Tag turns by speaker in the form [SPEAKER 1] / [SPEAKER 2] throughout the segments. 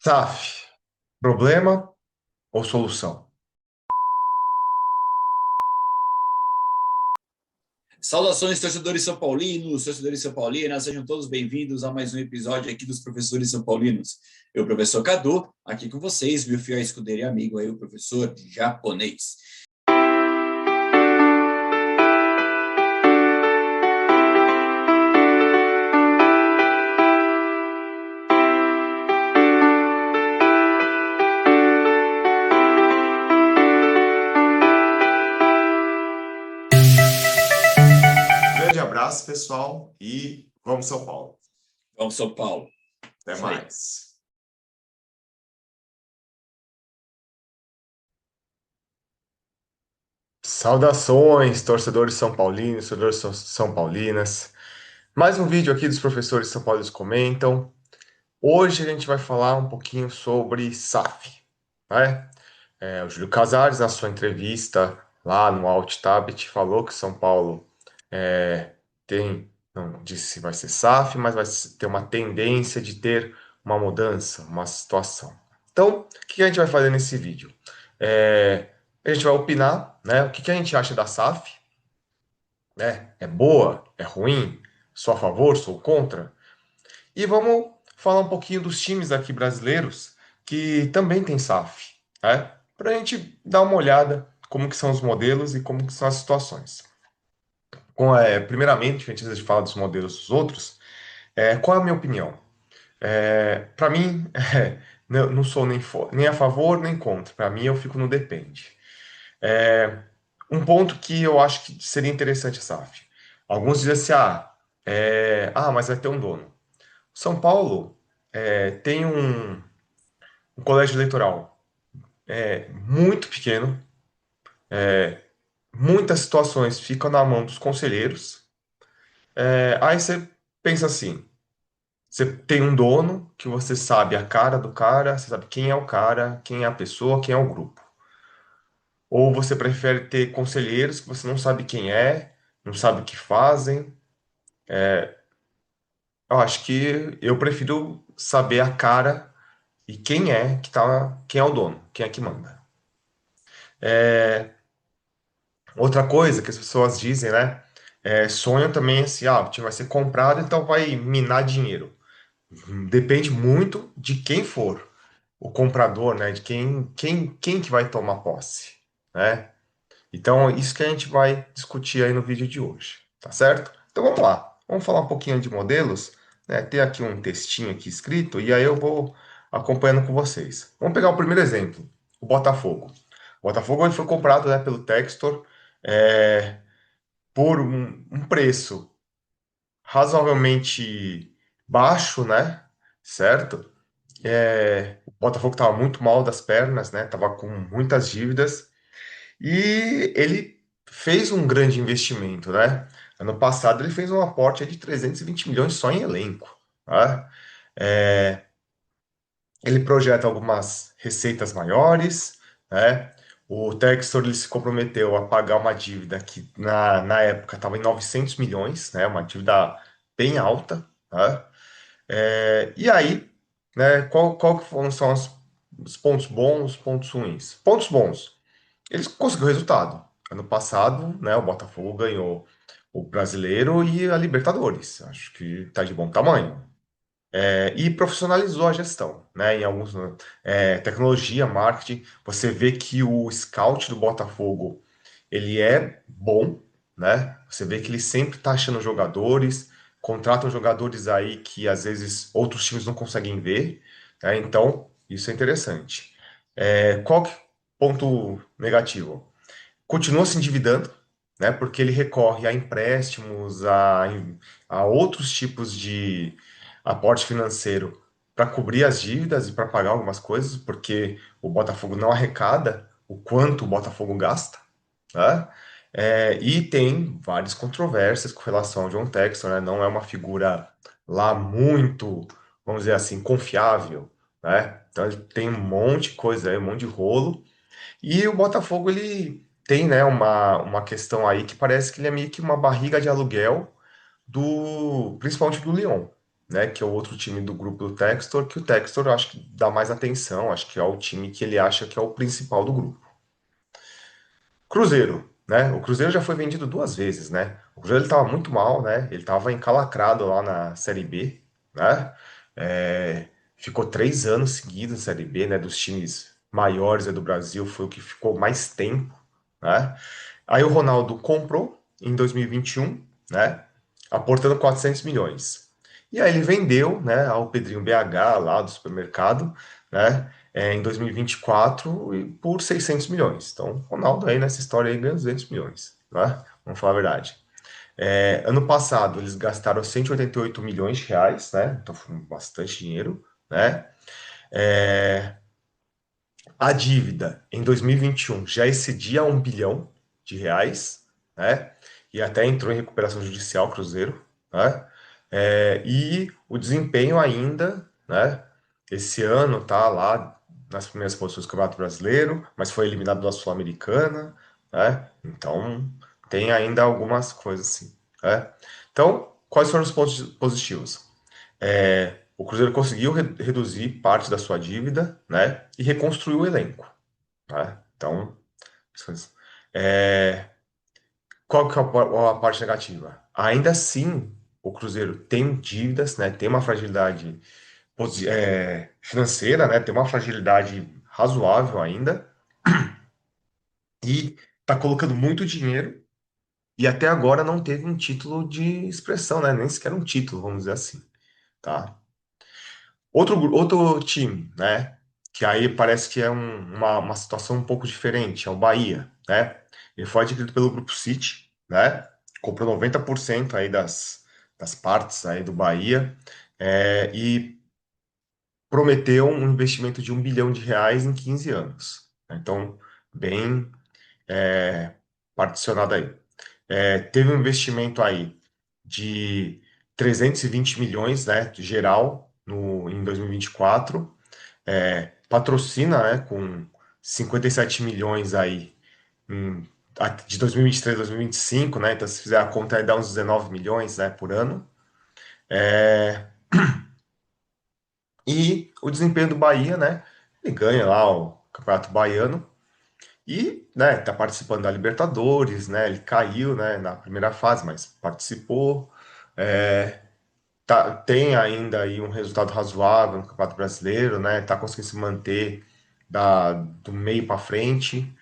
[SPEAKER 1] SAF, problema ou solução?
[SPEAKER 2] Saudações, torcedores são paulinos, torcedores são paulinas, sejam todos bem-vindos a mais um episódio aqui dos Professores São Paulinos. Eu, professor Cadu, aqui com vocês, meu fiel escudeiro e amigo aí, o professor japonês.
[SPEAKER 1] Grande abraço, pessoal, e vamos São Paulo.
[SPEAKER 2] Vamos, São Paulo.
[SPEAKER 1] Até
[SPEAKER 2] Isso aí.
[SPEAKER 1] mais. Saudações, torcedores são paulinos, torcedores são paulinas. Mais um vídeo aqui dos professores São Paulinos comentam. Hoje a gente vai falar um pouquinho sobre SAF, né? O Júlio Casares, na sua entrevista lá no Alt Tabet, falou que São Paulo não disse se vai ser SAF, mas vai ter uma tendência de ter uma mudança, uma situação. Então, o que a gente vai fazer nesse vídeo? A gente vai opinar, né? O que a gente acha da SAF, né? É boa? É ruim? Sou a favor? Sou contra? E vamos falar um pouquinho dos times aqui brasileiros que também tem SAF, né? Para a gente dar uma olhada como que são os modelos e como que são as situações. Primeiramente, antes de falar dos modelos dos outros, qual é a minha opinião? Para mim, não sou nem a favor nem contra. Para mim, eu fico no depende. Um ponto que eu acho que seria interessante a SAF. Alguns dizem assim, mas vai ter um dono. São Paulo tem um colégio eleitoral muito pequeno, muitas situações ficam na mão dos conselheiros. Aí você pensa assim, você tem um dono que você sabe a cara do cara, você sabe quem é o cara, quem é a pessoa, quem é o grupo. Ou você prefere ter conselheiros que você não sabe quem é, não sabe o que fazem. Eu acho que eu prefiro saber a cara e quem é o dono, quem é que manda. Outra coisa que as pessoas dizem, né? Sonham também assim, o time vai ser comprado, então vai minar dinheiro. Depende muito de quem for o comprador, né? De quem que vai tomar posse, né? Então, isso que a gente vai discutir aí no vídeo de hoje, tá certo? Então, vamos lá. Vamos falar um pouquinho de modelos, né? Tem aqui um textinho aqui escrito e aí eu vou acompanhando com vocês. Vamos pegar o primeiro exemplo, o Botafogo. O Botafogo ele foi comprado, né, pelo Textor é, por um preço razoavelmente baixo, né? Certo? O Botafogo estava muito mal das pernas, né? Tava com muitas dívidas e ele fez um grande investimento, né? Ano passado ele fez um aporte de 320 milhões só em elenco, tá? É, Ele projeta algumas receitas maiores, né? O Textor ele se comprometeu a pagar uma dívida que na época estava em 900 milhões, né? Uma dívida bem alta, tá? E aí, né? Qual que são os pontos bons, os pontos ruins? Pontos bons. Eles conseguiu resultado. Ano passado, né, o Botafogo ganhou o Brasileiro e a Libertadores. Acho que está de bom tamanho. E profissionalizou a gestão, né? Em alguns tecnologia, marketing, você vê que o scout do Botafogo ele é bom, né? Você vê que ele sempre está achando jogadores, contratam jogadores aí que às vezes outros times não conseguem ver, né? Então isso é interessante. Qual que ponto negativo? Continua se endividando, né? Porque ele recorre a empréstimos, a outros tipos de aporte financeiro para cobrir as dívidas e para pagar algumas coisas, porque o Botafogo não arrecada o quanto o Botafogo gasta, né? E tem várias controvérsias com relação ao John Textor, né? Não é uma figura lá muito, vamos dizer assim, confiável, né? Então ele tem um monte de coisa aí, um monte de rolo. E o Botafogo, ele tem, né, uma questão aí que parece que ele é meio que uma barriga de aluguel principalmente do Lyon. né, que é o outro time do grupo do Textor, que o Textor eu acho que dá mais atenção, acho que é o time que ele acha que é o principal do grupo. Cruzeiro, né? O Cruzeiro já foi vendido duas vezes, né? O Cruzeiro ele estava muito mal, né? Ele estava encalacrado lá na Série B, né? Ficou 3 anos seguidos na Série B, né? Dos times maiores do Brasil, foi o que ficou mais tempo, né? Aí o Ronaldo comprou em 2021, né? Aportando 400 milhões. E aí ele vendeu, né, ao Pedrinho BH lá do supermercado, né? Em 2024 por 600 milhões. Então, Ronaldo aí nessa história aí ganhou 200 milhões, né? Vamos falar a verdade. Ano passado eles gastaram 188 milhões de reais, né? Então foi bastante dinheiro, né? É, a dívida em 2021 já excedia 1 bilhão de reais, né? E até entrou em recuperação judicial o Cruzeiro, né? E o desempenho ainda, né? Esse ano tá lá nas primeiras posições do Campeonato Brasileiro, mas foi eliminado da Sul-Americana, né? Então tem ainda algumas coisas assim, né? Então, quais foram os pontos positivos? O Cruzeiro conseguiu reduzir parte da sua dívida, né? E reconstruiu o elenco, né? Então, é, qual que é a parte negativa? Ainda assim, o Cruzeiro tem dívidas, né? Tem uma fragilidade financeira, né? Tem uma fragilidade razoável ainda e está colocando muito dinheiro e até agora não teve um título de expressão, né? Nem sequer um título, vamos dizer assim, tá? Outro time, né? Que aí parece que é uma situação um pouco diferente, é o Bahia, né? Ele foi adquirido pelo Grupo City, né? Comprou 90% aí das partes aí do Bahia, e prometeu um investimento de 1 bilhão de reais em 15 anos, né? Então, bem particionado aí. Teve um investimento aí de 320 milhões, né, de geral, em 2024. Patrocina, né, com 57 milhões aí de 2023 a 2025, né? Então, se fizer a conta, aí dá uns 19 milhões, né, por ano. E o desempenho do Bahia, né? Ele ganha lá o Campeonato Baiano e, né, tá participando da Libertadores, né? Ele caiu, né, na primeira fase, mas participou. Tem ainda aí um resultado razoável no Campeonato Brasileiro, né? Tá conseguindo se manter do meio para frente,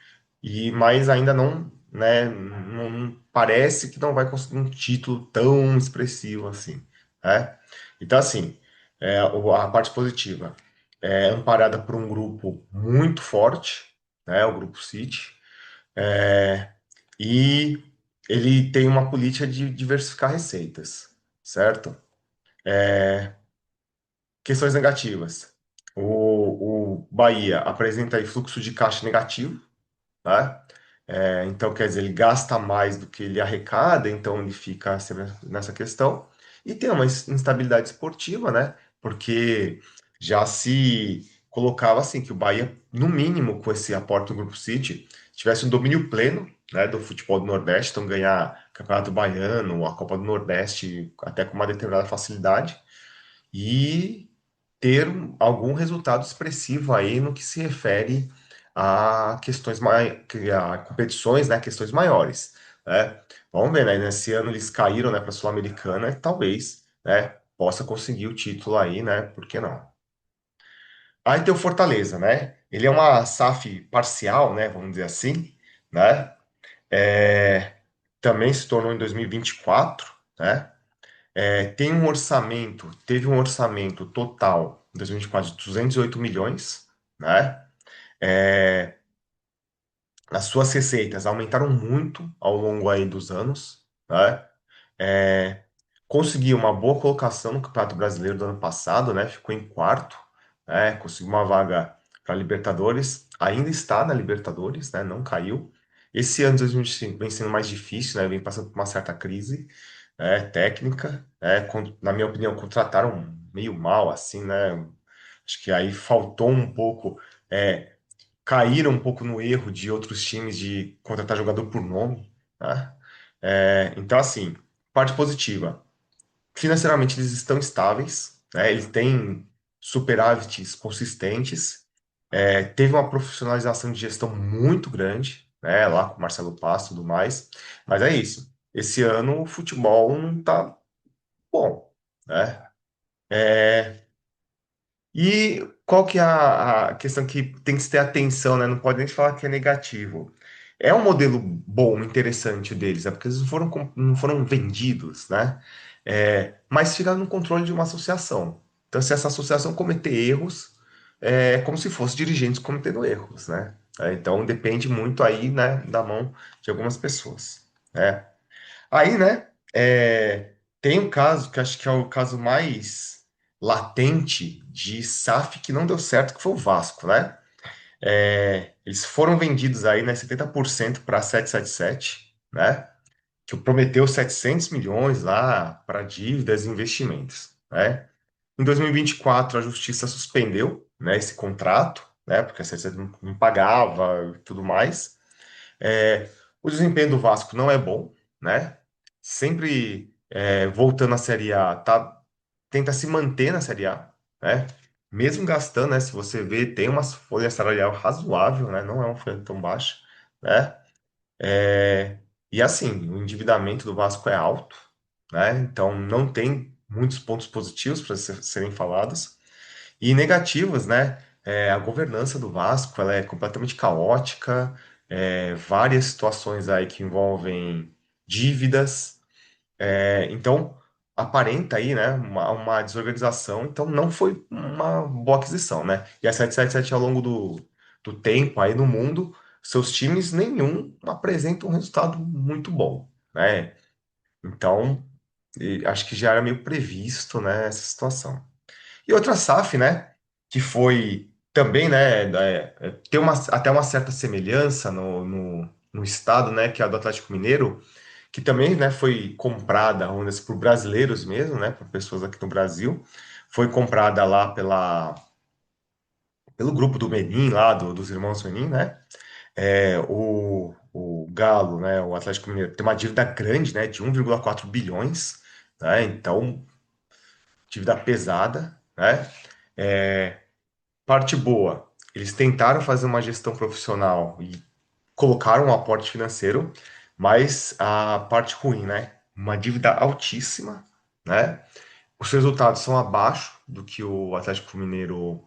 [SPEAKER 1] mas ainda não, né? Não parece que não vai conseguir um título tão expressivo assim, né? Então, assim, a parte positiva é amparada por um grupo muito forte, né? O Grupo City, e ele tem uma política de diversificar receitas, certo? Questões negativas. O Bahia apresenta aí fluxo de caixa negativo, né? Então, quer dizer, ele gasta mais do que ele arrecada, então ele fica sempre nessa questão. E tem uma instabilidade esportiva, né? Porque já se colocava assim que o Bahia, no mínimo, com esse aporte do Grupo City, tivesse um domínio pleno, né, do futebol do Nordeste, então ganhar Campeonato Baiano, a Copa do Nordeste, até com uma determinada facilidade, e ter algum resultado expressivo aí no que se refere a questões a competições, né, questões maiores, né? Vamos ver, né? Nesse ano eles caíram, né, para a Sul-Americana, e talvez, né, possa conseguir o título aí, né? Por que não? Aí tem o Fortaleza, né? Ele é uma SAF parcial, né? Vamos dizer assim, né? É, Também se tornou em 2024, né? Teve um orçamento total em 2024 de 208 milhões, né? É, as suas receitas aumentaram muito ao longo aí dos anos, né? É, Conseguiu uma boa colocação no Campeonato Brasileiro do ano passado, né? Ficou em quarto, né? Conseguiu uma vaga para Libertadores, ainda está na Libertadores, né? Não caiu. Esse ano de 2025 vem sendo mais difícil, né? Vem passando por uma certa crise, técnica, né? Na minha opinião, contrataram meio mal, assim, né? Acho que aí faltou um pouco, caíram um pouco no erro de outros times de contratar jogador por nome, tá? Então, assim, parte positiva. Financeiramente, eles estão estáveis, né? Eles têm superávites consistentes. Teve uma profissionalização de gestão muito grande, né? Lá com o Marcelo Paes e tudo mais. Mas é isso. Esse ano o futebol não tá bom, né? É, e qual que é a questão que tem que se ter atenção, né? Não pode nem falar que é negativo. É um modelo bom, interessante deles, porque eles não foram vendidos, né? Mas fica no controle de uma associação. Então, se essa associação cometer erros, é como se fosse dirigentes cometendo erros, né? Então, depende muito aí, né, da mão de algumas pessoas, né? Aí, né, tem um caso que acho que é o caso mais latente de SAF que não deu certo, que foi o Vasco, né? Eles foram vendidos aí, né, 70% para 777, né? Que prometeu 700 milhões lá para dívidas e investimentos, né? Em 2024, a justiça suspendeu, né, esse contrato, né? Porque a 777 não pagava e tudo mais. O desempenho do Vasco não é bom, né? Sempre voltando à Série A, tenta se manter na Série A, né? Mesmo gastando, né? Se você vê, tem uma folha salarial razoável, né? Não é uma folha tão baixa, né? É, e assim, o endividamento do Vasco é alto, né? Então não tem muitos pontos positivos para serem falados. E negativas, né? A governança do Vasco, ela é completamente caótica, várias situações aí que envolvem dívidas, então aparenta aí, né, uma desorganização, então não foi uma boa aquisição, né? E a 777 ao longo do tempo aí no mundo, seus times nenhum apresentam um resultado muito bom, né? Então, acho que já era meio previsto, né, essa situação. E outra SAF, né, que foi também, né, tem até uma certa semelhança no estado, né, que é a do Atlético Mineiro, que também, né, foi comprada, vamos dizer assim, por brasileiros mesmo, né, por pessoas aqui no Brasil, foi comprada lá pelo grupo do Menin, lá, dos irmãos Menin, né, o Galo, né, o Atlético Mineiro, tem uma dívida grande, né, de 1,4 bilhões, né, então, dívida pesada, né, parte boa, eles tentaram fazer uma gestão profissional e colocaram um aporte financeiro, mas a parte ruim, né? Uma dívida altíssima, né? Os resultados são abaixo do que o Atlético Mineiro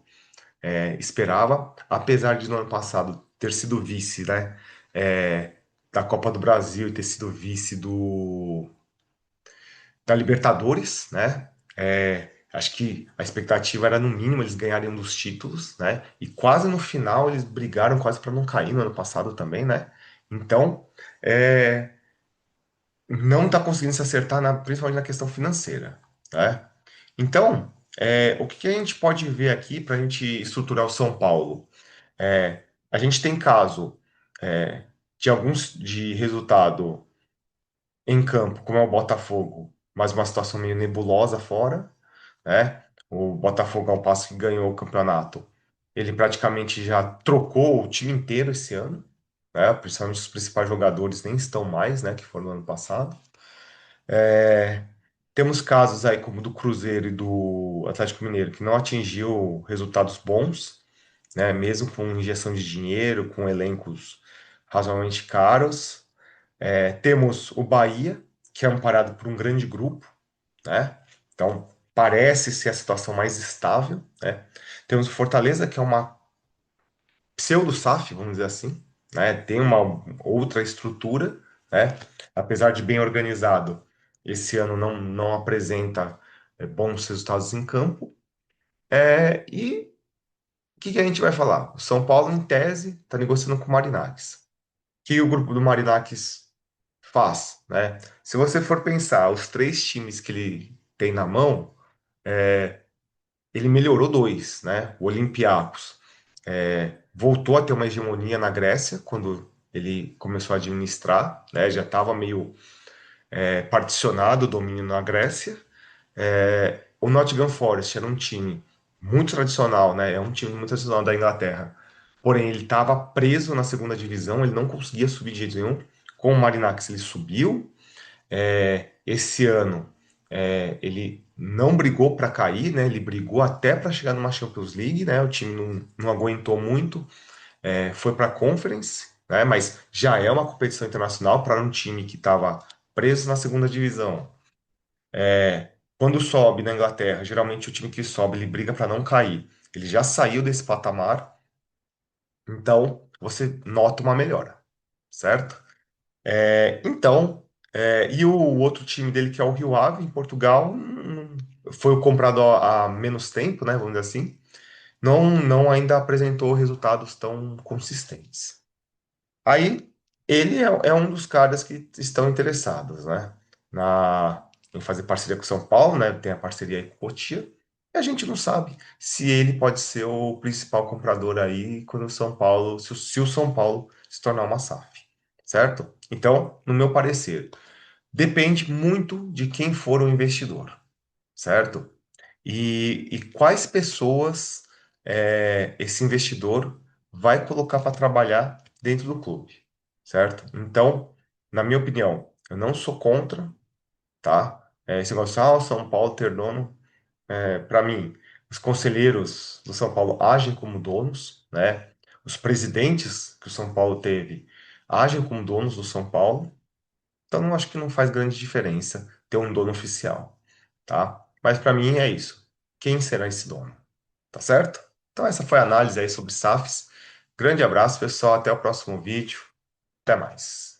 [SPEAKER 1] esperava, apesar de no ano passado ter sido vice, né? é, da Copa do Brasil e ter sido vice da Libertadores, né? Acho que a expectativa era no mínimo eles ganharem um dos títulos, né? E quase no final eles brigaram quase para não cair no ano passado também, né? Então, é, não está conseguindo se acertar, principalmente na questão financeira, né? Então, o que que a gente pode ver aqui para a gente estruturar o São Paulo? A gente tem caso é, de alguns de resultado em campo, como é o Botafogo, mas uma situação meio nebulosa fora, né? O Botafogo, ao passo que ganhou o campeonato, ele praticamente já trocou o time inteiro esse ano, né? Principalmente os principais jogadores nem estão mais, né? Que foram no ano passado. Temos casos aí como do Cruzeiro e do Atlético Mineiro que não atingiu resultados bons, né? Mesmo com injeção de dinheiro, com elencos razoavelmente caros. Temos o Bahia, que é amparado por um grande grupo, né? Então, parece ser a situação mais estável, né? Temos o Fortaleza, que é uma pseudo-SAF, vamos dizer assim, né? Tem uma outra estrutura, né? Apesar de bem organizado, esse ano não apresenta bons resultados em campo. E o que que a gente vai falar? O São Paulo, em tese, está negociando com o Marinakis. O que o grupo do Marinakis faz, né? Se você for pensar os três times que ele tem na mão, ele melhorou dois, né? O Olympiacos voltou a ter uma hegemonia na Grécia quando ele começou a administrar, né? Já estava meio particionado o domínio na Grécia. O Nottingham Forest era um time muito tradicional, né? É um time muito tradicional da Inglaterra. Porém, ele estava preso na segunda divisão, ele não conseguia subir de jeito nenhum. Com o Marinakis ele subiu. Esse ano Ele não brigou para cair, né? Ele brigou até para chegar numa Champions League, né? O time não aguentou muito, foi para a Conference, né? Mas já é uma competição internacional para um time que estava preso na segunda divisão. Quando sobe na Inglaterra, geralmente o time que sobe ele briga para não cair. Ele já saiu desse patamar, então você nota uma melhora, certo? Então, e o outro time dele, que é o Rio Ave, em Portugal, foi comprado há menos tempo, né? Vamos dizer assim. Não ainda apresentou resultados tão consistentes. Aí, ele é um dos caras que estão interessados, né? Em fazer parceria com o São Paulo, né? Tem a parceria aí com o Cotia. E a gente não sabe se ele pode ser o principal comprador aí quando o São Paulo, se o São Paulo se tornar uma SAF, certo? Então, no meu parecer, depende muito de quem for o investidor, certo? E quais pessoas esse investidor vai colocar para trabalhar dentro do clube, certo? Então, na minha opinião, eu não sou contra, tá? Esse negócio, o São Paulo ter dono, para mim, os conselheiros do São Paulo agem como donos, né? Os presidentes que o São Paulo teve agem como donos do São Paulo, então eu acho que não faz grande diferença ter um dono oficial, tá? Mas para mim é isso. Quem será esse dono? Tá certo? Então essa foi a análise aí sobre SAFs. Grande abraço, pessoal. Até o próximo vídeo. Até mais.